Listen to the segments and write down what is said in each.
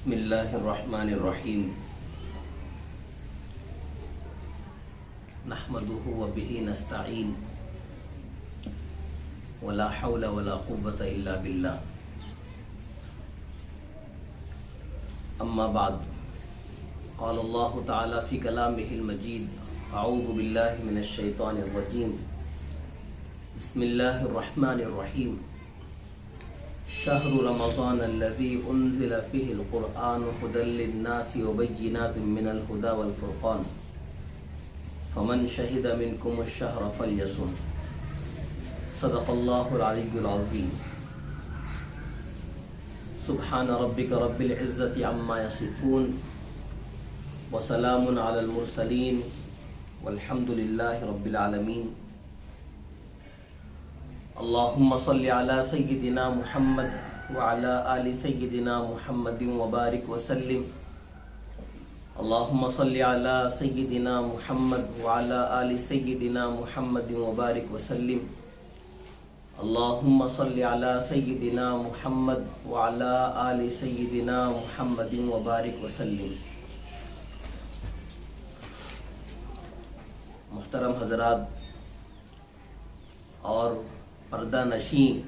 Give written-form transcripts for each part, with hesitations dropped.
بسم اللہ الرحمن الرحیم نحمده وبه نستعین ولا حول ولا قوة الا باللہ اما بعد قال اللہ تعالی فی کلامہ المجید اعوذ باللہ من الشیطان الرجیم بسم اللہ الرحمن الرحیم شهر رمضان الذي انزل فيه القرآن هدى للناس وبينات من الهدى والفرقان فمن شهد منكم الشهر فليصم صدق الله العلي العظيم سبحان ربك رب العزة عما يصفون وسلام على المرسلين والحمد لله رب العالمين اللهم صل على سيدنا محمد وعلى آل سيدنا محمد وبارك وسلم اللهم صل على سيدنا محمد وعلى آل سيدنا محمد وبارك وسلم اللهم صل على سيدنا محمد وعلى آل سيدنا محمد وبارك وسلم. محترم حضرات اور پردہ نشین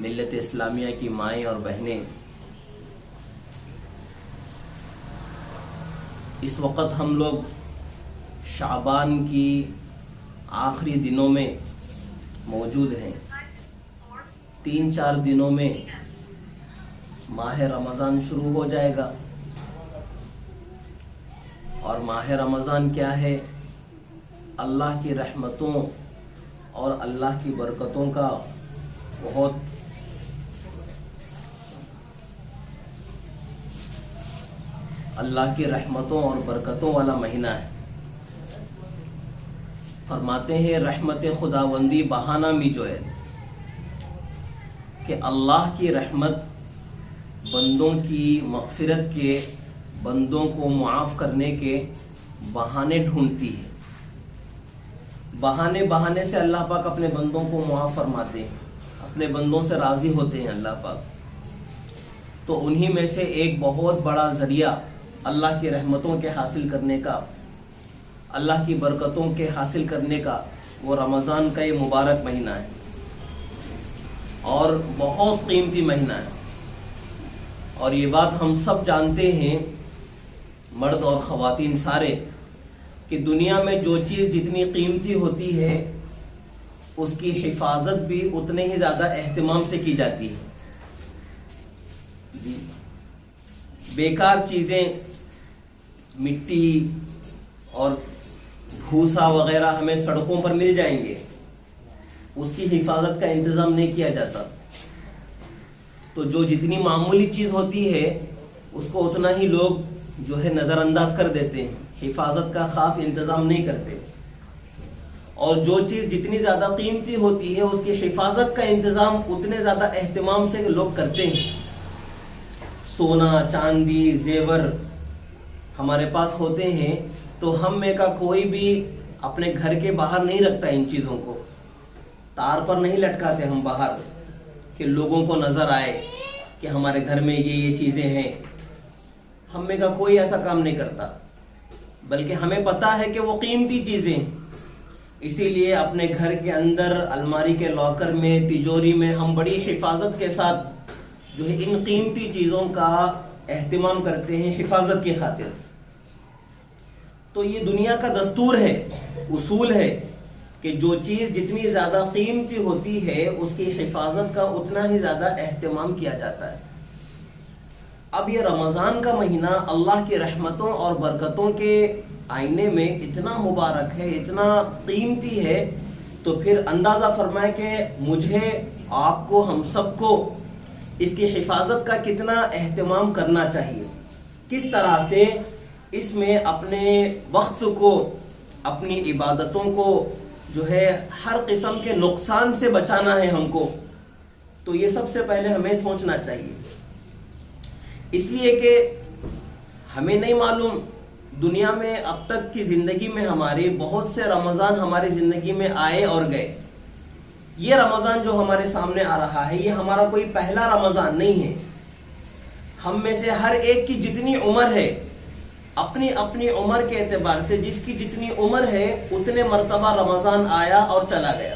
ملت اسلامیہ کی مائیں اور بہنیں، اس وقت ہم لوگ شعبان کی آخری دنوں میں موجود ہیں. 3-4 دنوں میں ماہ رمضان شروع ہو جائے گا. اور ماہ رمضان کیا ہے؟ اللہ کی رحمتوں اور اللہ کی برکتوں کا بہت اللہ کی رحمتوں اور برکتوں والا مہینہ ہے. فرماتے ہیں رحمت خداوندی بہانہ بھی جو ہے کہ اللہ کی رحمت بندوں کی مغفرت کے، بندوں کو معاف کرنے کے بہانے ڈھونڈتی ہے. بہانے سے اللہ پاک اپنے بندوں کو معاف فرماتے ہیں، اپنے بندوں سے راضی ہوتے ہیں اللہ پاک. تو انہی میں سے ایک بہت بڑا ذریعہ اللہ کی رحمتوں کے حاصل کرنے کا، اللہ کی برکتوں کے حاصل کرنے کا وہ رمضان کا یہ مبارک مہینہ ہے اور بہت قیمتی مہینہ ہے. اور یہ بات ہم سب جانتے ہیں، مرد اور خواتین سارے، کہ دنیا میں جو چیز جتنی قیمتی ہوتی ہے اس کی حفاظت بھی اتنے ہی زیادہ اہتمام سے کی جاتی ہے. بیکار چیزیں، مٹی اور بھوسا وغیرہ ہمیں سڑکوں پر مل جائیں گے، اس کی حفاظت کا انتظام نہیں کیا جاتا. تو جو جتنی معمولی چیز ہوتی ہے اس کو اتنا ہی لوگ جو ہے نظر انداز کر دیتے ہیں، حفاظت کا خاص انتظام نہیں کرتے. اور جو چیز جتنی زیادہ قیمتی ہوتی ہے اس کی حفاظت کا انتظام اتنے زیادہ اہتمام سے لوگ کرتے ہیں. سونا، چاندی، زیور ہمارے پاس ہوتے ہیں تو ہم میں کا کوئی بھی اپنے گھر کے باہر نہیں رکھتا. ان چیزوں کو تار پر نہیں لٹکاتے ہم باہر کہ لوگوں کو نظر آئے کہ ہمارے گھر میں یہ چیزیں ہیں. ہم میں کا کوئی ایسا کام نہیں کرتا، بلکہ ہمیں پتا ہے کہ وہ قیمتی چیزیں، اسی لیے اپنے گھر کے اندر الماری کے لاکر میں، تجوری میں ہم بڑی حفاظت کے ساتھ جو ہے ان قیمتی چیزوں کا اہتمام کرتے ہیں حفاظت کی خاطر. تو یہ دنیا کا دستور ہے، اصول ہے کہ جو چیز جتنی زیادہ قیمتی ہوتی ہے اس کی حفاظت کا اتنا ہی زیادہ اہتمام کیا جاتا ہے. اب یہ رمضان کا مہینہ اللہ کی رحمتوں اور برکتوں کے آئینے میں اتنا مبارک ہے، اتنا قیمتی ہے، تو پھر اندازہ فرمائے کہ مجھے، آپ کو، ہم سب کو اس کی حفاظت کا کتنا اہتمام کرنا چاہیے، کس طرح سے اس میں اپنے وقت کو، اپنی عبادتوں کو جو ہے ہر قسم کے نقصان سے بچانا ہے ہم کو. تو یہ سب سے پہلے ہمیں سوچنا چاہیے، اس لیے کہ ہمیں نہیں معلوم دنیا میں اب تک کی زندگی میں ہماری بہت سے رمضان ہماری زندگی میں آئے اور گئے. یہ رمضان جو ہمارے سامنے آ رہا ہے یہ ہمارا کوئی پہلا رمضان نہیں ہے. ہم میں سے ہر ایک کی جتنی عمر ہے، اپنی اپنی عمر کے اعتبار سے جس کی جتنی عمر ہے اتنے مرتبہ رمضان آیا اور چلا گیا،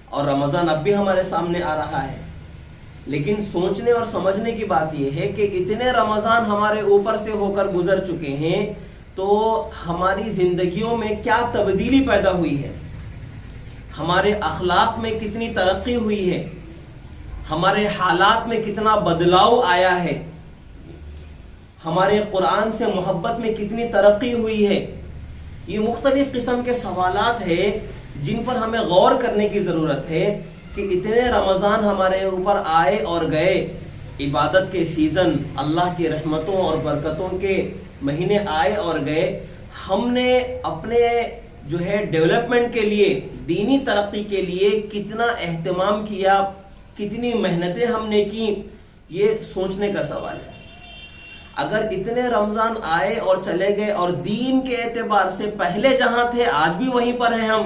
اور رمضان اب بھی ہمارے سامنے آ رہا ہے۔ لیکن سوچنے اور سمجھنے کی بات یہ ہے کہ اتنے رمضان ہمارے اوپر سے ہو کر گزر چکے ہیں، تو ہماری زندگیوں میں کیا تبدیلی پیدا ہوئی ہے، ہمارے اخلاق میں کتنی ترقی ہوئی ہے، ہمارے حالات میں کتنا بدلاؤ آیا ہے، ہمارے قرآن سے محبت میں کتنی ترقی ہوئی ہے۔ یہ مختلف قسم کے سوالات ہیں جن پر ہمیں غور کرنے کی ضرورت ہے کہ اتنے رمضان ہمارے اوپر آئے اور گئے، عبادت کے سیزن، اللہ کی رحمتوں اور برکتوں کے مہینے آئے اور گئے، ہم نے اپنے جو ہے ڈیولپمنٹ کے لیے، دینی ترقی کے لیے کتنا اہتمام کیا، کتنی محنتیں ہم نے کی، یہ سوچنے کا سوال ہے۔ اگر اتنے رمضان آئے اور چلے گئے اور دین کے اعتبار سے پہلے جہاں تھے آج بھی وہیں پر ہیں ہم،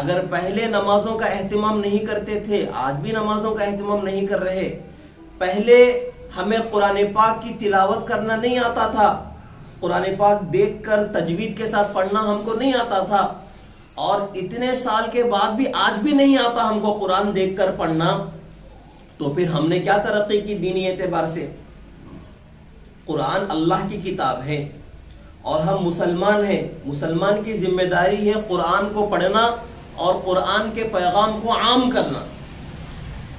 اگر پہلے نمازوں کا اہتمام نہیں کرتے تھے آج بھی نمازوں کا اہتمام نہیں کر رہے، پہلے ہمیں قرآن پاک کی تلاوت کرنا نہیں آتا تھا، قرآن پاک دیکھ کر تجوید کے ساتھ پڑھنا ہم کو نہیں آتا تھا، اور اتنے سال کے بعد بھی آج بھی نہیں آتا ہم کو قرآن دیکھ کر پڑھنا، تو پھر ہم نے کیا ترقی کی دینی اعتبار سے؟ قرآن اللہ کی کتاب ہے اور ہم مسلمان ہیں، مسلمان کی ذمہ داری ہے قرآن کو پڑھنا اور قرآن کے پیغام کو عام کرنا۔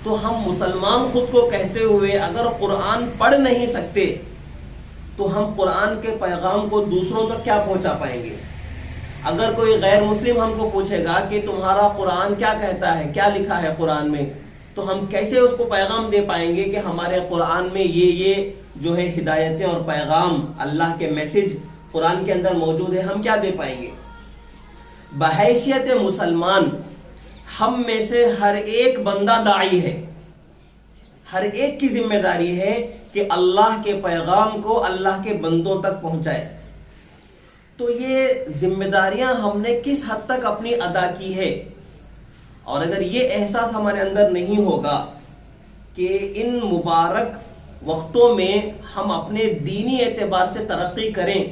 تو ہم مسلمان خود کو کہتے ہوئے اگر قرآن پڑھ نہیں سکتے تو ہم قرآن کے پیغام کو دوسروں تک کیا پہنچا پائیں گے؟ اگر کوئی غیر مسلم ہم کو پوچھے گا کہ تمہارا قرآن کیا کہتا ہے، کیا لکھا ہے قرآن میں، تو ہم کیسے اس کو پیغام دے پائیں گے کہ ہمارے قرآن میں یہ جو ہے ہدایتیں اور پیغام، اللہ کے میسج قرآن کے اندر موجود ہے، ہم کیا دے پائیں گے؟ بحیثیت مسلمان ہم میں سے ہر ایک بندہ داعی ہے، ہر ایک کی ذمہ داری ہے کہ اللہ کے پیغام کو اللہ کے بندوں تک پہنچائے۔ تو یہ ذمہ داریاں ہم نے کس حد تک اپنی ادا کی ہے، اور اگر یہ احساس ہمارے اندر نہیں ہوگا کہ ان مبارک وقتوں میں ہم اپنے دینی اعتبار سے ترقی کریں،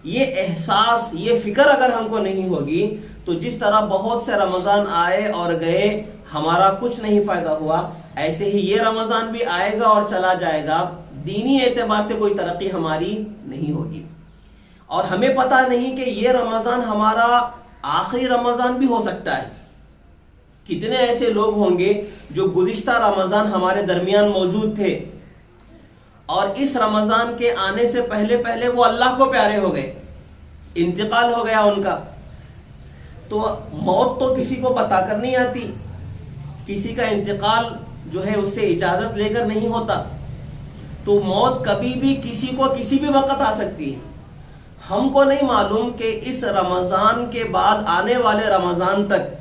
یہ احساس، یہ فکر اگر ہم کو نہیں ہوگی، تو جس طرح بہت سے رمضان آئے اور گئے ہمارا کچھ نہیں فائدہ ہوا، ایسے ہی یہ رمضان بھی آئے گا اور چلا جائے گا، دینی اعتبار سے کوئی ترقی ہماری نہیں ہوگی۔ اور ہمیں پتہ نہیں کہ یہ رمضان ہمارا آخری رمضان بھی ہو سکتا ہے۔ کتنے ایسے لوگ ہوں گے جو گزشتہ رمضان ہمارے درمیان موجود تھے اور اس رمضان کے آنے سے پہلے پہلے وہ اللہ کو پیارے ہو گئے، انتقال ہو گیا ان کا۔ تو موت تو کسی کو بتا کر نہیں آتی، کسی کا انتقال جو ہے اس سے اجازت لے کر نہیں ہوتا، تو موت کبھی بھی کسی کو کسی بھی وقت آ سکتی ہے۔ ہم کو نہیں معلوم کہ اس رمضان کے بعد آنے والے رمضان تک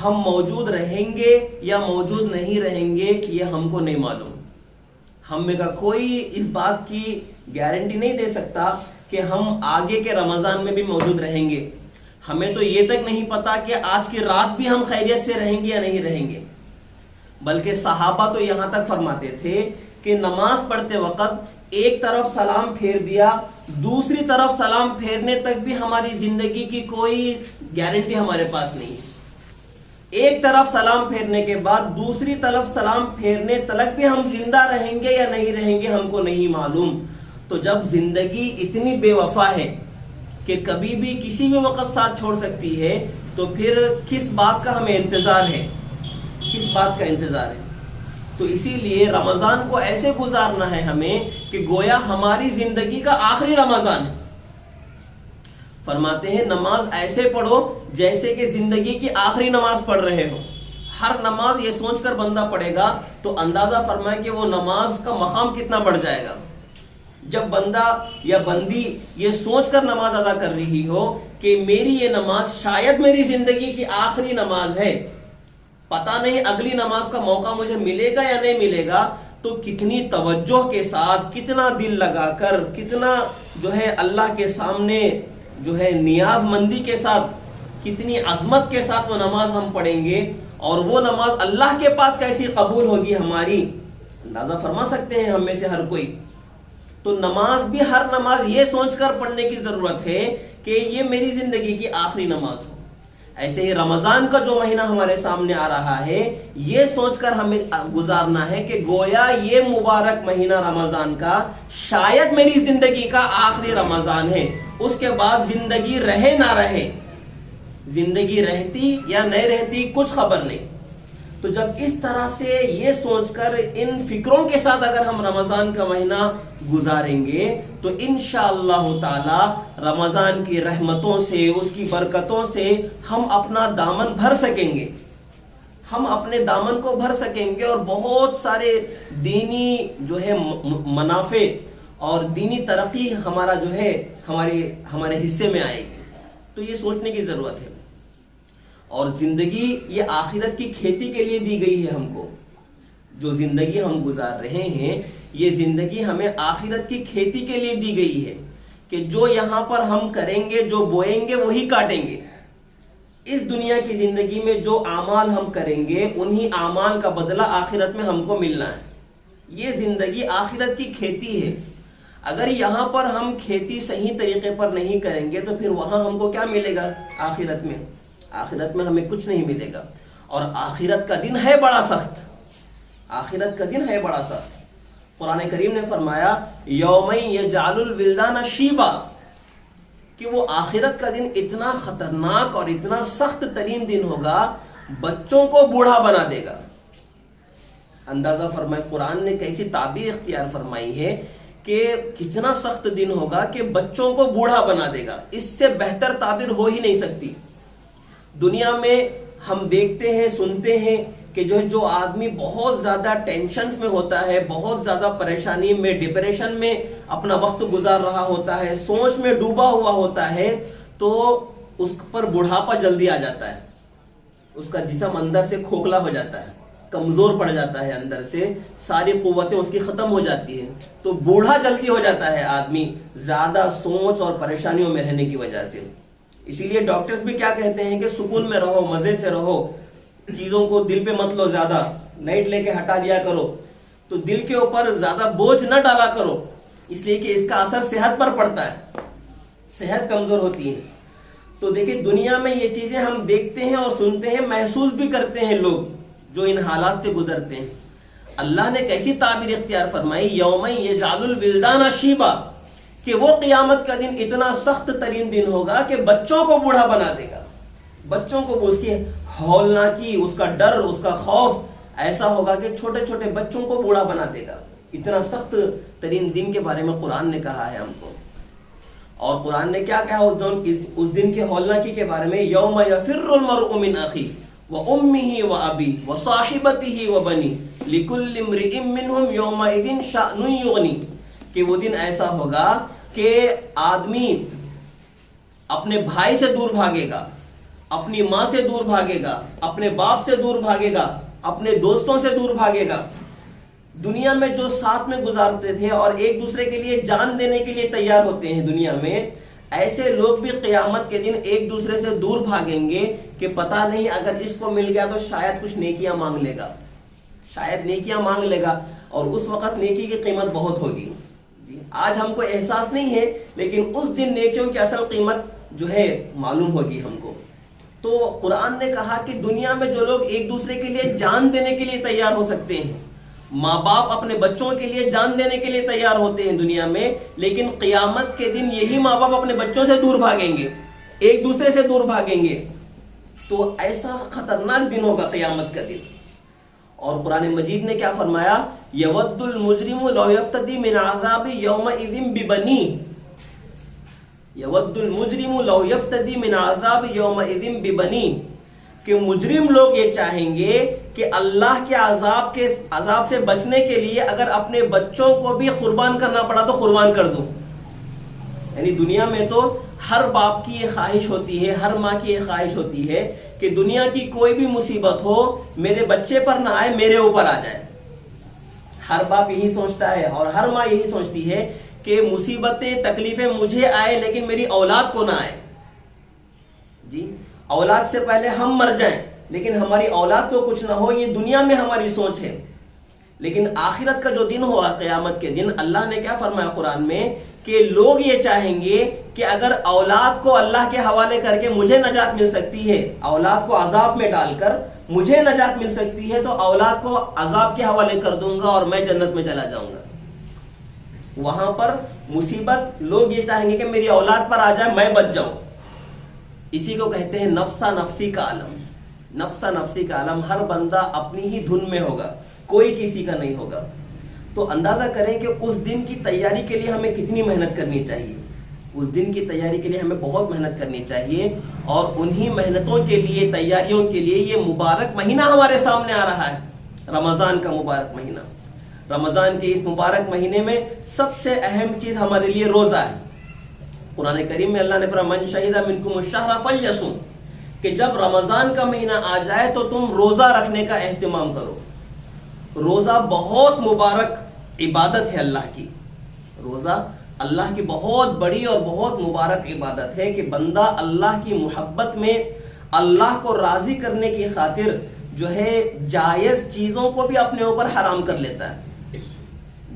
ہم موجود رہیں گے یا موجود نہیں رہیں گے، یہ ہم کو نہیں معلوم۔ ہم میں کا کوئی اس بات کی گارنٹی نہیں دے سکتا کہ ہم آگے کے رمضان میں بھی موجود رہیں گے۔ ہمیں تو یہ تک نہیں پتا کہ آج کی رات بھی ہم خیریت سے رہیں گے یا نہیں رہیں گے۔ بلکہ صحابہ تو یہاں تک فرماتے تھے کہ نماز پڑھتے وقت ایک طرف سلام پھیر دیا، دوسری طرف سلام پھیرنے تک بھی ہماری زندگی کی کوئی گارنٹی ہمارے پاس نہیں ہے۔ ایک طرف سلام پھیرنے کے بعد دوسری طرف سلام پھیرنے تلک بھی ہم زندہ رہیں گے یا نہیں رہیں گے، ہم کو نہیں معلوم۔ تو جب زندگی اتنی بے وفا ہے کہ کبھی بھی کسی بھی وقت ساتھ چھوڑ سکتی ہے، تو پھر کس بات کا ہمیں انتظار ہے، کس بات کا انتظار ہے؟ تو اسی لیے رمضان کو ایسے گزارنا ہے ہمیں کہ گویا ہماری زندگی کا آخری رمضان ہے۔ فرماتے ہیں نماز ایسے پڑھو جیسے کہ زندگی کی آخری نماز پڑھ رہے ہو۔ ہر نماز یہ سوچ کر بندہ پڑھے گا تو اندازہ فرمائے کہ وہ نماز کا مقام کتنا بڑھ جائے گا۔ جب بندہ یا بندی یہ سوچ کر نماز ادا کر رہی ہو کہ میری یہ نماز شاید میری زندگی کی آخری نماز ہے، پتہ نہیں اگلی نماز کا موقع مجھے ملے گا یا نہیں ملے گا، تو کتنی توجہ کے ساتھ، کتنا دل لگا کر، کتنا جو ہے اللہ کے سامنے جو ہے نیاز مندی کے ساتھ، کتنی عظمت کے ساتھ وہ نماز ہم پڑھیں گے، اور وہ نماز اللہ کے پاس کیسی قبول ہوگی ہماری، اندازہ فرما سکتے ہیں ہم میں سے ہر کوئی. تو نماز بھی ہر نماز یہ سوچ کر پڑھنے کی ضرورت ہے کہ یہ میری زندگی کی آخری نماز ہو. ایسے ہی رمضان کا جو مہینہ ہمارے سامنے آ رہا ہے یہ سوچ کر ہمیں گزارنا ہے کہ گویا یہ مبارک مہینہ رمضان کا شاید میری زندگی کا آخری رمضان ہے. اس کے بعد زندگی رہے نہ رہے، زندگی رہتی یا نہیں رہتی کچھ خبر نہیں. تو جب اس طرح سے یہ سوچ کر ان فکروں کے ساتھ اگر ہم رمضان کا مہینہ گزاریں گے تو انشاءاللہ تعالی رمضان کی رحمتوں سے، اس کی برکتوں سے ہم اپنا دامن بھر سکیں گے، ہم اپنے دامن کو بھر سکیں گے، اور بہت سارے دینی جو ہے منافع اور دینی ترقی ہمارا جو ہے ہمارے حصے میں آئے گی. تو یہ سوچنے کی ضرورت ہے. اور زندگی یہ آخرت کی کھیتی کے لیے دی گئی ہے ہم کو. جو زندگی ہم گزار رہے ہیں یہ زندگی ہمیں آخرت کی کھیتی کے لیے دی گئی ہے کہ جو یہاں پر ہم کریں گے، جو بوئیں گے وہی کاٹیں گے. اس دنیا کی زندگی میں جو اعمال ہم کریں گے انہی اعمال کا بدلہ آخرت میں ہم کو ملنا ہے. یہ زندگی آخرت کی کھیتی ہے. اگر یہاں پر ہم کھیتی صحیح طریقے پر نہیں کریں گے تو پھر وہاں ہم کو کیا ملے گا؟ آخرت میں. آخرت میں ہمیں کچھ نہیں ملے گا. اور آخرت کا دن ہے بڑا سخت، آخرت کا دن ہے بڑا سخت. قرآن کریم نے فرمایا یوم یجعل الولدان شیبا، کہ وہ آخرت کا دن اتنا خطرناک اور اتنا سخت ترین دن ہوگا، بچوں کو بوڑھا بنا دے گا. اندازہ فرمائے قرآن نے کیسی تعبیر اختیار فرمائی ہے کہ کتنا سخت دن ہوگا کہ بچوں کو بوڑھا بنا دے گا. اس سے بہتر تعبیر ہو ہی نہیں سکتی. دنیا میں ہم دیکھتے ہیں، سنتے ہیں کہ جو آدمی بہت زیادہ ٹینشن میں ہوتا ہے، بہت زیادہ پریشانی میں، ڈپریشن میں اپنا وقت گزار رہا ہوتا ہے، سوچ میں ڈوبا ہوا ہوتا ہے، تو اس پر بڑھاپا جلدی آ جاتا ہے. اس کا جسم اندر سے کھوکھلا ہو جاتا ہے، کمزور پڑ جاتا ہے، اندر سے ساری قوتیں اس کی ختم ہو جاتی ہیں. تو بوڑھا جلدی ہو جاتا ہے آدمی زیادہ سوچ اور پریشانیوں میں رہنے کی وجہ سے. اسی لیے ڈاکٹرز بھی کیا کہتے ہیں کہ سکون میں رہو، مزے سے رہو، چیزوں کو دل پہ مت لو، زیادہ لائٹ لے کے ہٹا دیا کرو، تو دل کے اوپر زیادہ بوجھ نہ ڈالا کرو، اس لیے کہ اس کا اثر صحت پر پڑتا ہے، صحت کمزور ہوتی ہے. تو دیکھیں دنیا میں یہ چیزیں ہم دیکھتے ہیں اور سنتے ہیں، محسوس بھی کرتے ہیں لوگ جو ان حالات سے گزرتے ہیں. اللہ نے کیسی تعبیر اختیار فرمائی یوم یجعل الولدان شیبا، کہ وہ قیامت کا دن اتنا سخت ترین دن ہوگا کہ بچوں کو بوڑھا بنا دے گا. بچوں کو اس کی ہولناکی، اس کا ڈر، اس کا خوف ایسا ہوگا کہ چھوٹے چھوٹے بچوں کو بوڑھا بنا دے گا. اتنا سخت ترین دن کے بارے میں قرآن نے کہا ہے ہم کو. اور قرآن نے کیا کہا اس دن کے ہولناکی کے بارے میں؟ یوم یفر المرء من اخیہ وامہ وابیہ وصاحبتہ وبنیہ لکل امرئ منہم یومئذ شأن یغنیہ، کہ وہ دن ایسا ہوگا کہ آدمی اپنے بھائی سے دور بھاگے گا، اپنی ماں سے دور بھاگے گا، اپنے باپ سے دور بھاگے گا، اپنے دوستوں سے دور بھاگے گا. دنیا میں جو ساتھ میں گزارتے تھے اور ایک دوسرے کے لیے جان دینے کے لیے تیار ہوتے ہیں دنیا میں، ایسے لوگ بھی قیامت کے دن ایک دوسرے سے دور بھاگیں گے کہ پتہ نہیں اگر اس کو مل گیا تو شاید کچھ نیکیاں مانگ لے گا، شاید نیکیاں مانگ لے گا، اور اس وقت نیکی کی قیمت بہت ہوگی. آج ہم کو احساس نہیں ہے، لیکن اس دن نیکیوں کی اصل قیمت جو ہے معلوم ہوگی ہم کو. تو قرآن نے کہا کہ دنیا میں جو لوگ ایک دوسرے کے لیے جان دینے کے لیے تیار ہو سکتے ہیں، ماں باپ اپنے بچوں کے لیے جان دینے کے لیے تیار ہوتے ہیں دنیا میں، لیکن قیامت کے دن یہی ماں باپ اپنے بچوں سے دور بھاگیں گے، ایک دوسرے سے دور بھاگیں گے. تو ایسا خطرناک دن ہوگا قیامت کا دن. اور قرآن مجید نے کیا فرمایا؟ یود المجرم لو یفتدی من عذاب یومئذ ببنیہ، یود المجرم لو یفتدی من عذاب یومئذ ببنیہ، کہ مجرم لوگ یہ چاہیں گے کہ اللہ کے عذاب سے بچنے کے لیے اگر اپنے بچوں کو بھی قربان کرنا پڑا تو قربان کر دوں. یعنی دنیا میں تو ہر باپ کی یہ خواہش ہوتی ہے، ہر ماں کی یہ خواہش ہوتی ہے کہ دنیا کی کوئی بھی مصیبت ہو میرے بچے پر نہ آئے، میرے اوپر آ جائے. ہر باپ یہی سوچتا ہے اور ہر ماں یہی سوچتی ہے کہ مصیبتیں تکلیفیں مجھے آئے لیکن میری اولاد کو نہ آئے. جی اولاد سے پہلے ہم مر جائیں لیکن ہماری اولاد کو کچھ نہ ہو، یہ دنیا میں ہماری سوچ ہے. لیکن آخرت کا جو دن ہوا، قیامت کے دن، اللہ نے کیا فرمایا قرآن میں کہ لوگ یہ چاہیں گے کہ اگر اولاد کو اللہ کے حوالے کر کے مجھے نجات مل سکتی ہے، اولاد کو عذاب میں ڈال کر مجھے نجات مل سکتی ہے، تو اولاد کو عذاب کے حوالے کر دوں گا اور میں جنت میں چلا جاؤں گا۔ وہاں پر مصیبت لوگ یہ چاہیں گے کہ میری اولاد پر آ جائے، میں بچ جاؤں۔ اسی کو کہتے ہیں نفسا نفسی کا عالم۔ نفسا نفسی کا عالم، ہر بندہ اپنی ہی دھن میں ہوگا، کوئی کسی کا نہیں ہوگا۔ تو اندازہ کریں کہ اس دن کی تیاری کے لیے ہمیں کتنی محنت کرنی چاہیے۔ اس دن کی تیاری کے لیے ہمیں بہت محنت کرنی چاہیے، اور انہی محنتوں کے لیے، تیاریوں کے لیے یہ مبارک مہینہ ہمارے سامنے آ رہا ہے، رمضان کا مبارک مہینہ۔ رمضان کے اس مبارک مہینے میں سب سے اہم چیز ہمارے لیے روزہ ہے۔ قرآن کریم میں اللہ نے فرمایا من شہد منکم الشہر فلیصم، کہ جب رمضان کا مہینہ آ جائے تو تم روزہ رکھنے کا اہتمام کرو۔ روزہ بہت مبارک عبادت ہے اللہ کی۔ روزہ اللہ کی بہت بڑی اور بہت مبارک عبادت ہے کہ بندہ اللہ کی محبت میں اللہ کو راضی کرنے کی خاطر جو ہے جائز چیزوں کو بھی اپنے اوپر حرام کر لیتا ہے۔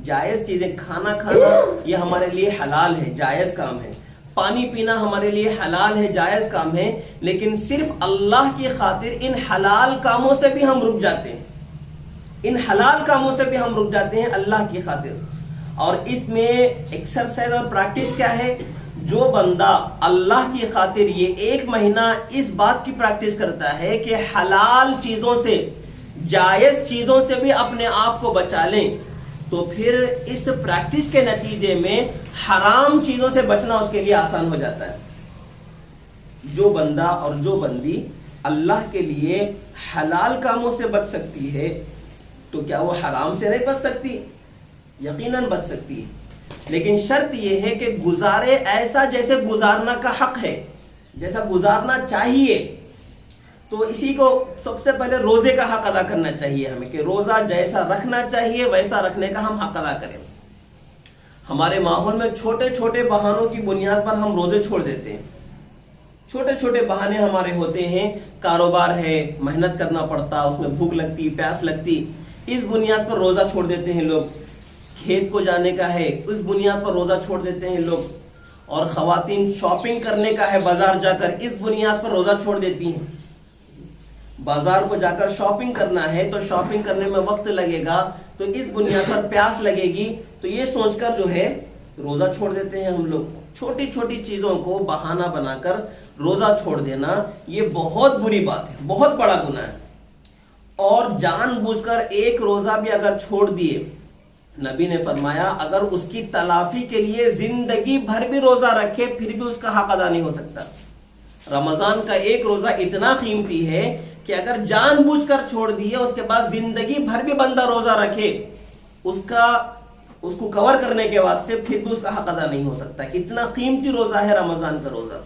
جائز چیزیں، کھانا کھانا یہ ہمارے لیے حلال ہے، جائز کام ہے۔ پانی پینا ہمارے لیے حلال ہے، جائز کام ہے، لیکن صرف اللہ کی خاطر ان حلال کاموں سے بھی ہم رک جاتے ہیں، ان حلال کاموں سے بھی ہم رک جاتے ہیں اللہ کی خاطر۔ اور اس میں ایکسرسائز اور پریکٹس کیا ہے؟ جو بندہ اللہ کی خاطر یہ ایک مہینہ اس بات کی پریکٹس کرتا ہے کہ حلال چیزوں سے، جائز چیزوں سے بھی اپنے آپ کو بچا لیں، تو پھر اس پریکٹس کے نتیجے میں حرام چیزوں سے بچنا اس کے لیے آسان ہو جاتا ہے۔ جو بندہ اور جو بندی اللہ کے لیے حلال کاموں سے بچ سکتی ہے تو کیا وہ حرام سے نہیں بچ سکتی؟ یقیناً بچ سکتی ہے، لیکن شرط یہ ہے کہ گزارے ایسا جیسے گزارنا کا حق ہے، جیسا گزارنا چاہیے۔ تو اسی کو سب سے پہلے روزے کا حق ادا کرنا چاہیے ہمیں، کہ روزہ جیسا رکھنا چاہیے ویسا رکھنے کا ہم حق ادا کریں۔ ہمارے ماحول میں چھوٹے چھوٹے بہانوں کی بنیاد پر ہم روزے چھوڑ دیتے ہیں۔ چھوٹے چھوٹے بہانے ہمارے ہوتے ہیں، کاروبار ہے، محنت کرنا پڑتا، اس میں بھوک لگتی، پیاس لگتی، اس بنیاد پر روزہ چھوڑ دیتے ہیں لوگ۔ کھیت کو جانے کا ہے، اس بنیاد پر روزہ چھوڑ دیتے ہیں لوگ۔ اور خواتین شاپنگ کرنے کا ہے بازار جا کر، اس بنیاد پر روزہ چھوڑ دیتی ہیں۔ بازار کو جا کر شاپنگ کرنا ہے تو شاپنگ کرنے میں وقت لگے گا، تو اس بنیاد پر پیاس لگے گی، تو یہ سوچ کر جو ہے روزہ چھوڑ دیتے ہیں ہم لوگ۔ چھوٹی چھوٹی چیزوں کو بہانہ بنا کر روزہ چھوڑ دینا یہ بہت بری بات ہے، بہت بڑا گناہ ہے۔ اور جان بوجھ کر ایک روزہ بھی اگر چھوڑ دیے، نبی نے فرمایا اگر اس کی تلافی کے لیے زندگی بھر بھی روزہ رکھے پھر بھی اس کا حق ادا نہیں ہو سکتا۔ رمضان کا ایک روزہ اتنا قیمتی ہے کہ اگر جان بوجھ کر چھوڑ دیے، اس کے بعد زندگی بھر بھی بندہ روزہ رکھے، اس کو کور کرنے کے واسطے پھر بھی اس کا حق ادا نہیں ہو سکتا۔ اتنا قیمتی روزہ ہے رمضان کا روزہ۔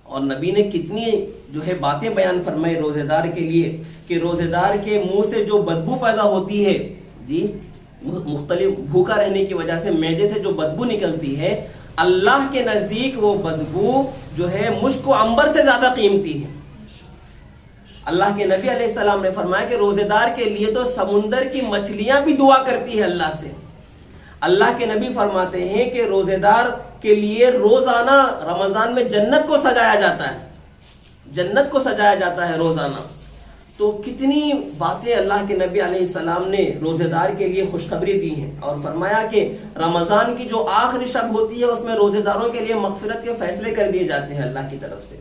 اور نبی نے کتنی جو ہے باتیں بیان فرمائی روزے دار کے لیے، کہ روزے دار کے منہ سے جو بدبو پیدا ہوتی ہے، جی مختلف بھوکا رہنے کی وجہ سے معدے سے جو بدبو نکلتی ہے، اللہ کے نزدیک وہ بدبو جو ہے مشک و عنبر سے زیادہ قیمتی ہے۔ اللہ کے نبی علیہ السلام نے فرمایا کہ روزے دار کے لیے تو سمندر کی مچھلیاں بھی دعا کرتی ہے اللہ سے۔ اللہ کے نبی فرماتے ہیں کہ روزے دار کے لیے روزانہ رمضان میں جنت کو سجایا جاتا ہے، جنت کو سجایا جاتا ہے روزانہ۔ تو کتنی باتیں اللہ کے نبی علیہ السلام نے روزے دار کے لیے خوشخبری دی ہیں، اور فرمایا کہ رمضان کی جو آخری شب ہوتی ہے اس میں روزے داروں کے لیے مغفرت کے فیصلے کر دیے جاتے ہیں اللہ کی طرف سے۔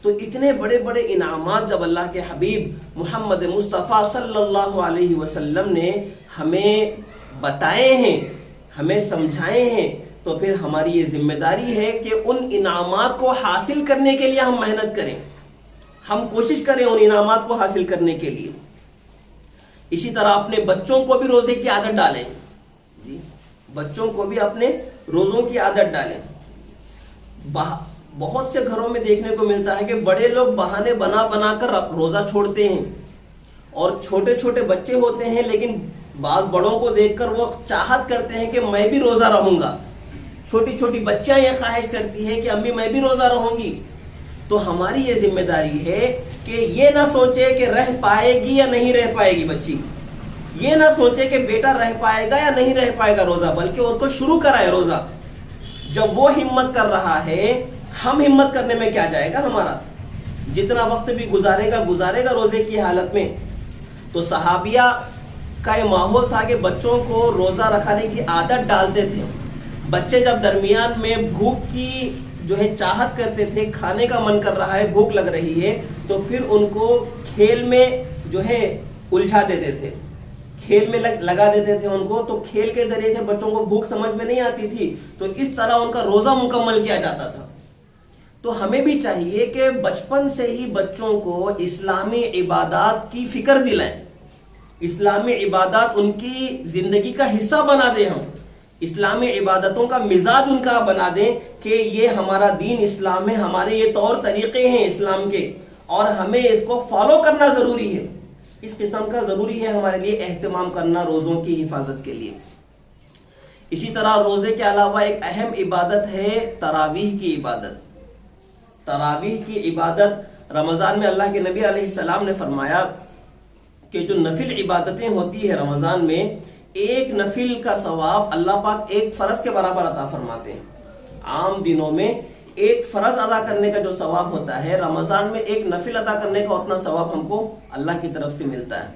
تو اتنے بڑے بڑے انعامات جب اللہ کے حبیب محمد مصطفیٰ صلی اللہ علیہ وسلم نے ہمیں بتائے ہیں، ہمیں سمجھائے ہیں، تو پھر ہماری یہ ذمہ داری ہے کہ ان انعامات کو حاصل کرنے کے لیے ہم محنت کریں، ہم کوشش کریں ان انعامات کو حاصل کرنے کے لیے۔ اسی طرح اپنے بچوں کو بھی روزے کی عادت ڈالیں، جی بچوں کو بھی اپنے روزوں کی عادت ڈالیں۔ بہت سے گھروں میں دیکھنے کو ملتا ہے کہ بڑے لوگ بہانے بنا بنا کر روزہ چھوڑتے ہیں، اور چھوٹے چھوٹے بچے ہوتے ہیں لیکن بعض بڑوں کو دیکھ کر وہ چاہت کرتے ہیں کہ میں بھی روزہ رہوں گا۔ چھوٹی چھوٹی بچیاں یہ خواہش کرتی ہیں کہ امی میں بھی روزہ رہوں گی۔ تو ہماری یہ ذمہ داری ہے کہ یہ نہ سوچے کہ رہ پائے گی یا نہیں رہ پائے گی بچی، یہ نہ سوچے کہ بیٹا رہ پائے گا یا نہیں رہ پائے گا روزہ، بلکہ اس کو شروع کرائے روزہ۔ جب وہ ہمت کر رہا ہے، ہم ہمت کرنے میں کیا جائے گا ہمارا؟ جتنا وقت بھی گزارے گا روزے کی حالت میں۔ تو صحابیہ کا یہ ماحول تھا کہ بچوں کو روزہ رکھانے کی عادت ڈالتے تھے۔ بچے جب درمیان میں بھوک کی جو ہے چاہت کرتے تھے، کھانے کا من کر رہا ہے، بھوک لگ رہی ہے، تو پھر ان کو کھیل میں جو ہے الجھا دیتے تھے، کھیل میں لگا دیتے تھے ان کو، تو کھیل کے ذریعے سے بچوں کو بھوک سمجھ میں نہیں آتی تھی، تو اس طرح ان کا روزہ مکمل کیا جاتا تھا۔ تو ہمیں بھی چاہیے کہ بچپن سے ہی بچوں کو اسلامی عبادات کی فکر دلائیں، اسلامی عبادات ان کی زندگی کا حصہ بنا دیں، ہم اسلامی عبادتوں کا مزاج ان کا بنا دیں کہ یہ ہمارا دین اسلام ہے، ہمارے یہ طور طریقے ہیں اسلام کے، اور ہمیں اس کو فالو کرنا ضروری ہے۔ اس قسم کا ضروری ہے ہمارے لیے اہتمام کرنا روزوں کی حفاظت کے لیے۔ اسی طرح روزے کے علاوہ ایک اہم عبادت ہے تراویح کی عبادت۔ تراویح کی عبادت رمضان میں اللہ کے نبی علیہ السلام نے فرمایا کہ جو نفل عبادتیں ہوتی ہے رمضان میں، ایک نفل کا ثواب اللہ پاک ایک فرض کے برابر عطا فرماتے ہیں۔ عام دنوں میں ایک فرض ادا کرنے کا جو ثواب ہوتا ہے، رمضان میں ایک نفل ادا کرنے کا اتنا ثواب ہم کو اللہ کی طرف سے ملتا ہے۔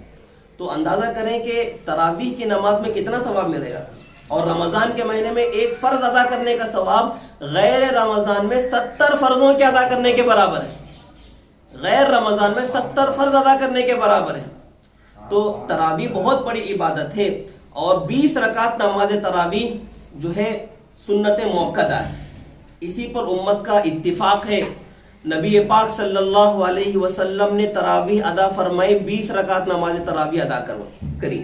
تو اندازہ کریں کہ تراویح کی نماز میں کتنا ثواب ملے گا، اور رمضان کے مہینے میں ایک فرض ادا کرنے کا ثواب غیر رمضان میں 70 فرضوں کے ادا کرنے کے برابر ہے، غیر رمضان میں 70 فرض ادا کرنے کے برابر ہے۔ تو تراویح بہت بڑی عبادت ہے، اور 20 رکعت نماز تراویح جو ہے سنت موقدہ ہے، اسی پر امت کا اتفاق ہے۔ نبی پاک صلی اللہ علیہ وسلم نے تراویح ادا فرمائی، 20 رکعت نماز تراویح ادا کری،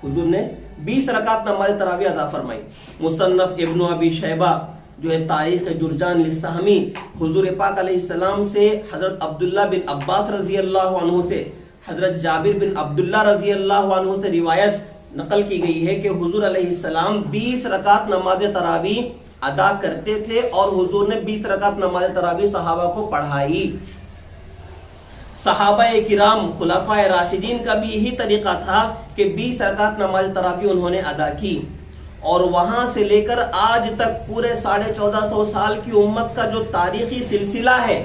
حضور نے 20 رکعت نماز تراویح ادا فرمائی۔ مصنف ابن ابی شیبہ جو ہے تاریخ جرجان للسہمی، حضور پاک علیہ السلام سے حضرت عبداللہ بن عباس رضی اللہ عنہ سے حضرت جابر بن عبداللہ رضی اللہ عنہ سے روایت نقل کی گئی ہے کہ حضور علیہ السلام 20 رکعت نماز تراویح ادا کرتے تھے، اور حضور نے 20 رکعت نماز تراویح صحابہ کو پڑھائی۔ صحابہ کرام خلفائے راشدین کا بھی یہی طریقہ تھا کہ 20 رکعت نماز تراویح انہوں نے ادا کی، اور وہاں سے لے کر آج تک پورے 1450 سال کی امت کا جو تاریخی سلسلہ ہے،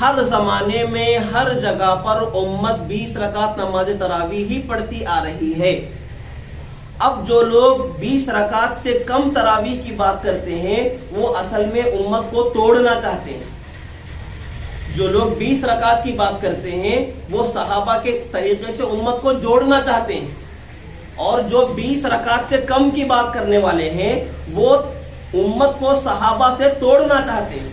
ہر زمانے میں ہر جگہ پر امت 20 رکعت نماز تراویح ہی پڑھتی آ رہی ہے۔ اب جو لوگ 20 رکعت سے کم تراویح کی بات کرتے ہیں، وہ اصل میں امت کو توڑنا چاہتے ہیں۔ جو لوگ 20 رکعت کی بات کرتے ہیں، وہ صحابہ کے طریقے سے امت کو جوڑنا چاہتے ہیں، اور جو 20 رکعت سے کم کی بات کرنے والے ہیں، وہ امت کو صحابہ سے توڑنا چاہتے ہیں۔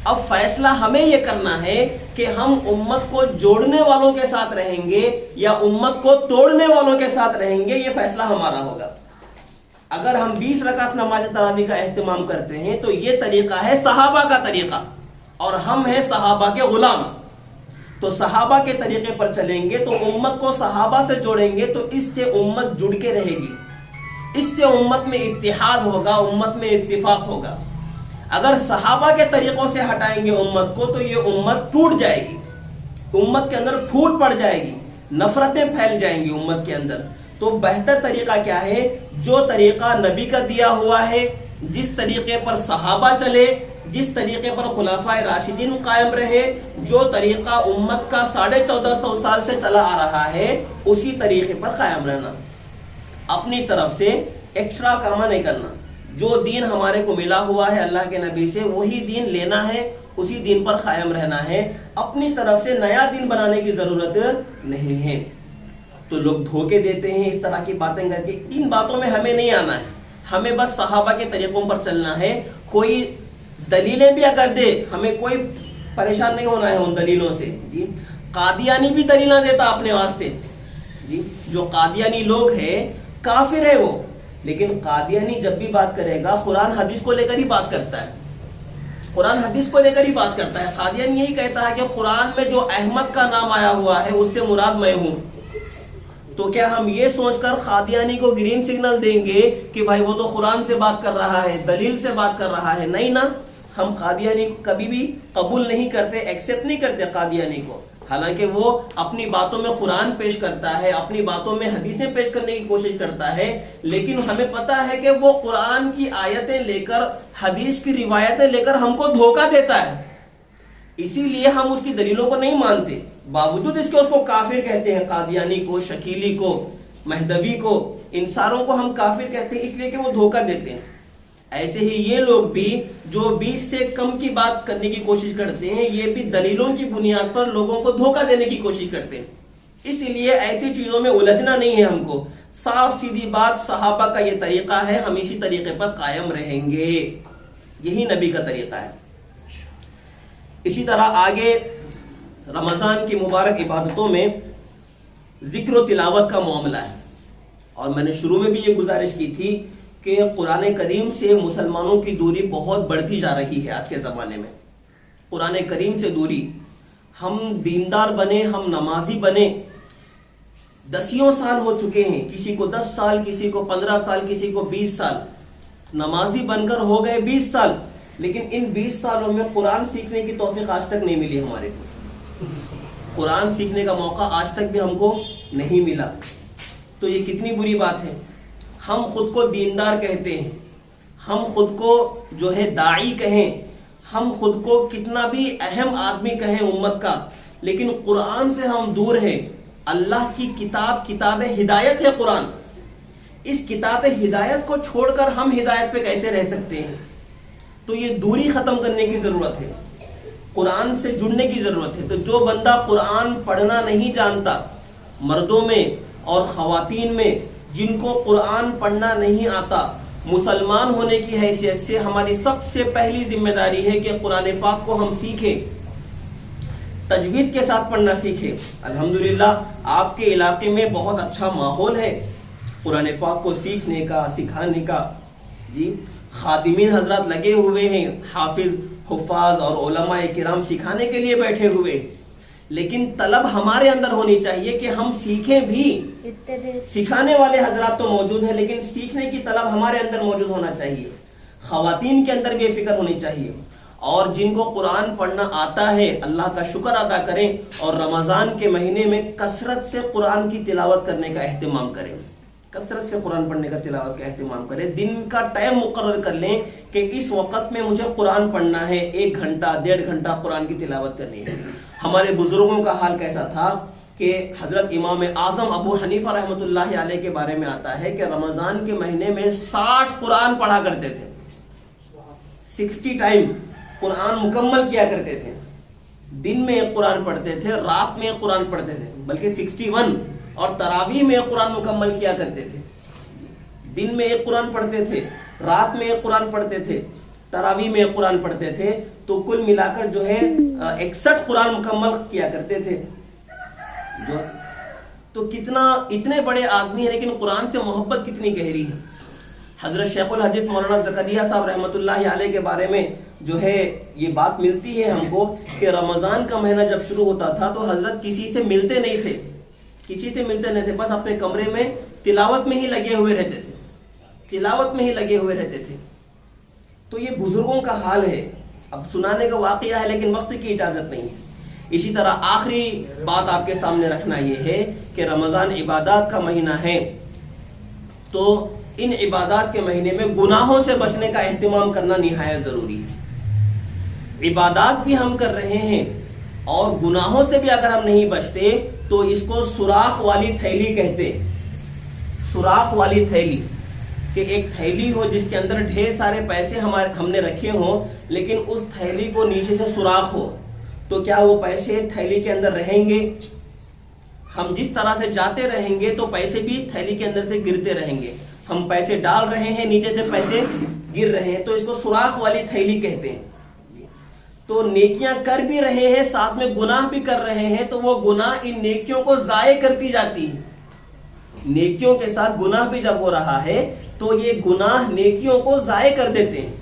اب فیصلہ ہمیں یہ کرنا ہے کہ ہم امت کو جوڑنے والوں کے ساتھ رہیں گے یا امت کو توڑنے والوں کے ساتھ رہیں گے، یہ فیصلہ ہمارا ہوگا۔ اگر ہم 20 رکعت نماز تراویح کا اہتمام کرتے ہیں تو یہ طریقہ ہے صحابہ کا طریقہ، اور ہم ہیں صحابہ کے غلام، تو صحابہ کے طریقے پر چلیں گے تو امت کو صحابہ سے جوڑیں گے، تو اس سے امت جڑ کے رہے گی، اس سے امت میں اتحاد ہوگا، امت میں اتفاق ہوگا۔ اگر صحابہ کے طریقوں سے ہٹائیں گے امت کو تو یہ امت ٹوٹ جائے گی، امت کے اندر پھوٹ پڑ جائے گی، نفرتیں پھیل جائیں گی امت کے اندر۔ تو بہتر طریقہ کیا ہے؟ جو طریقہ نبی کا دیا ہوا ہے، جس طریقے پر صحابہ چلے، جس طریقے پر خلفائے راشدین قائم رہے، جو طریقہ امت کا 1450 سال سے چلا آ رہا ہے، اسی طریقے پر قائم رہنا، اپنی طرف سے ایکسٹرا کام نہیں کرنا۔ جو دین ہمارے کو ملا ہوا ہے اللہ کے نبی سے، وہی دین لینا ہے، اسی دین پر قائم رہنا ہے، اپنی طرف سے نیا دین بنانے کی ضرورت نہیں ہے۔ تو لوگ دھوکے دیتے ہیں اس طرح کی باتیں کر کے، ان باتوں میں ہمیں نہیں آنا ہے، ہمیں بس صحابہ کے طریقوں پر چلنا ہے۔ کوئی دلیلیں بھی اگر دے، ہمیں کوئی پریشان نہیں ہونا ہے ان دلیلوں سے۔ جی قادیانی بھی دلیلیں دیتا اپنے واسطے، جی جو قادیانی لوگ ہیں کافر ہے وہ، لیکن قادیانی جب بھی بات کرے گا قرآن حدیث کو لے کر ہی بات کرتا ہے، قرآن حدیث کو لے کر ہی بات کرتا ہے۔ قادیانی یہی کہتا ہے کہ قرآن میں جو احمد کا نام آیا ہوا ہے اس سے مراد میں ہوں۔ تو کیا ہم یہ سوچ کر قادیانی کو گرین سگنل دیں گے کہ بھائی وہ تو قرآن سے بات کر رہا ہے، دلیل سے بات کر رہا ہے؟ نہیں نا، ہم قادیانی کبھی بھی قبول نہیں کرتے، ایکسپٹ نہیں کرتے قادیانی کو۔ حالانکہ وہ اپنی باتوں میں قرآن پیش کرتا ہے، اپنی باتوں میں حدیثیں پیش کرنے کی کوشش کرتا ہے، لیکن ہمیں پتا ہے کہ وہ قرآن کی آیتیں لے کر، حدیث کی روایتیں لے کر ہم کو دھوکہ دیتا ہے، اسی لیے ہم اس کی دلیلوں کو نہیں مانتے، باوجود اس کے اس کو کافر کہتے ہیں، قادیانی کو، شکیلی کو، مہدوی کو، ان ساروں کو ہم کافر کہتے ہیں اس لیے کہ وہ دھوکہ دیتے ہیں۔ ایسے ہی یہ لوگ بھی جو 20 سے کم کی بات کرنے کی کوشش کرتے ہیں، یہ بھی دلیلوں کی بنیاد پر لوگوں کو دھوکہ دینے کی کوشش کرتے ہیں، اسی لیے ایسی چیزوں میں الجھنا نہیں ہے ہم کو، صاف سیدھی بات، صحابہ کا یہ طریقہ ہے، ہم اسی طریقے پر قائم رہیں گے، یہی نبی کا طریقہ ہے۔ اسی طرح آگے رمضان کی مبارک عبادتوں میں ذکر و تلاوت کا معاملہ ہے، اور میں نے شروع میں بھی یہ گزارش کی تھی کہ قرآن کریم سے مسلمانوں کی دوری بہت بڑھتی جا رہی ہے آج کے زمانے میں، قرآن کریم سے دوری، ہم دیندار بنے، ہم نمازی بنے، 10 سال ہو چکے ہیں، کسی کو 10 سال، کسی کو 15 سال، کسی کو 20 سال، نمازی بن کر ہو گئے 20 سال، لیکن ان 20 سالوں میں قرآن سیکھنے کی توفیق آج تک نہیں ملی ہمارے کو، قرآن سیکھنے کا موقع آج تک بھی ہم کو نہیں ملا، تو یہ کتنی بری بات ہے۔ ہم خود کو دیندار کہتے ہیں، ہم خود کو جو ہے داعی کہیں، ہم خود کو کتنا بھی اہم آدمی کہیں امت کا، لیکن قرآن سے ہم دور ہیں۔ اللہ کی کتاب، کتاب ہدایت ہے قرآن، اس کتاب ہدایت کو چھوڑ کر ہم ہدایت پہ کیسے رہ سکتے ہیں؟ تو یہ دوری ختم کرنے کی ضرورت ہے، قرآن سے جڑنے کی ضرورت ہے۔ تو جو بندہ قرآن پڑھنا نہیں جانتا، مردوں میں اور خواتین میں جن کو قرآن پڑھنا نہیں آتا، مسلمان ہونے کی حیثیت سے ہماری سب سے پہلی ذمہ داری ہے کہ قرآن پاک کو ہم سیکھیں، تجوید کے ساتھ پڑھنا سیکھیں۔ الحمدللہ آپ کے علاقے میں بہت اچھا ماحول ہے قرآن پاک کو سیکھنے کا، سکھانے کا، جی خادمین حضرات لگے ہوئے ہیں، حافظ، حفاظ اور علماء کرام سکھانے کے لیے بیٹھے ہوئے، لیکن طلب ہمارے اندر ہونی چاہیے کہ ہم سیکھیں بھی۔ سکھانے والے حضرات تو موجود ہیں، لیکن سیکھنے کی طلب ہمارے اندر موجود ہونا چاہیے، خواتین کے اندر بھی یہ فکر ہونی چاہیے، اور جن کو قرآن پڑھنا آتا ہے اللہ کا شکر ادا کریں، اور رمضان کے مہینے میں کثرت سے قرآن کی تلاوت کرنے کا اہتمام کریں، کثرت سے قرآن پڑھنے کا، تلاوت کا اہتمام کریں۔ دن کا ٹائم مقرر کر لیں کہ اس وقت میں مجھے قرآن پڑھنا ہے، 1 گھنٹہ 1.5 گھنٹہ قرآن کی تلاوت کرنی ہے۔ ہمارے بزرگوں کا حال کیسا تھا کہ حضرت امام اعظم ابو حنیفہ رحمۃ اللہ علیہ کے بارے میں آتا ہے کہ رمضان کے مہینے میں 60 قرآن پڑھا کرتے تھے، 60 ٹائم قرآن مکمل کیا کرتے تھے، دن میں 1 قرآن پڑھتے تھے، رات میں 1 قرآن پڑھتے تھے، بلکہ 61، اور تراویح میں 1 قرآن مکمل کیا کرتے تھے، دن میں 1 قرآن پڑھتے تھے، رات میں 1 قرآن پڑھتے تھے، تراویح میں 1 قرآن پڑھتے تھے، تو کل ملا کر جو ہے 61 قرآن مکمل کیا کرتے تھے۔ تو کتنا، اتنے بڑے آدمی ہیں لیکن قرآن سے محبت کتنی گہری ہے۔ حضرت شیخ الحدیث مولانا زکریا صاحب رحمۃ اللہ علیہ کے بارے میں جو ہے یہ بات ملتی ہے ہم کو کہ رمضان کا مہینہ جب شروع ہوتا تھا تو حضرت کسی سے ملتے نہیں تھے، کسی سے ملتے نہیں تھے، بس اپنے کمرے میں تلاوت میں ہی لگے ہوئے رہتے تھے، تلاوت میں ہی لگے ہوئے رہتے تھے۔ تو یہ بزرگوں کا حال ہے، اب سنانے کا واقعہ ہے لیکن وقت کی اجازت نہیں ہے۔ اسی طرح آخری بات آپ کے سامنے رکھنا یہ ہے کہ رمضان عبادات کا مہینہ ہے، تو ان عبادات کے مہینے میں گناہوں سے بچنے کا اہتمام کرنا نہایت ضروری ہے۔ عبادات بھی ہم کر رہے ہیں اور گناہوں سے بھی اگر ہم نہیں بچتے تو اس کو سوراخ والی تھیلی کہتے ہیں، سوراخ والی تھیلی، کہ ایک تھیلی ہو جس کے اندر ڈھیر سارے پیسے ہم نے رکھے ہوں، لیکن اس تھیلی کو نیچے سے سوراخ ہو، تو کیا وہ پیسے تھیلی کے اندر رہیں گے؟ ہم جس طرح سے جاتے رہیں گے تو پیسے بھی تھیلی کے اندر سے گرتے رہیں گے، ہم پیسے ڈال رہے ہیں، نیچے سے پیسے گر رہے ہیں، تو اس کو سوراخ والی تھیلی کہتے ہیں۔ تو نیکیاں کر بھی رہے ہیں، ساتھ میں گناہ بھی کر رہے ہیں، تو وہ گناہ ان نیکیوں کو ضائع کرتی جاتی ہے۔ نیکیوں کے ساتھ گناہ بھی جب ہو رہا ہے تو یہ گناہ نیکیوں کو ضائع کر دیتے ہیں۔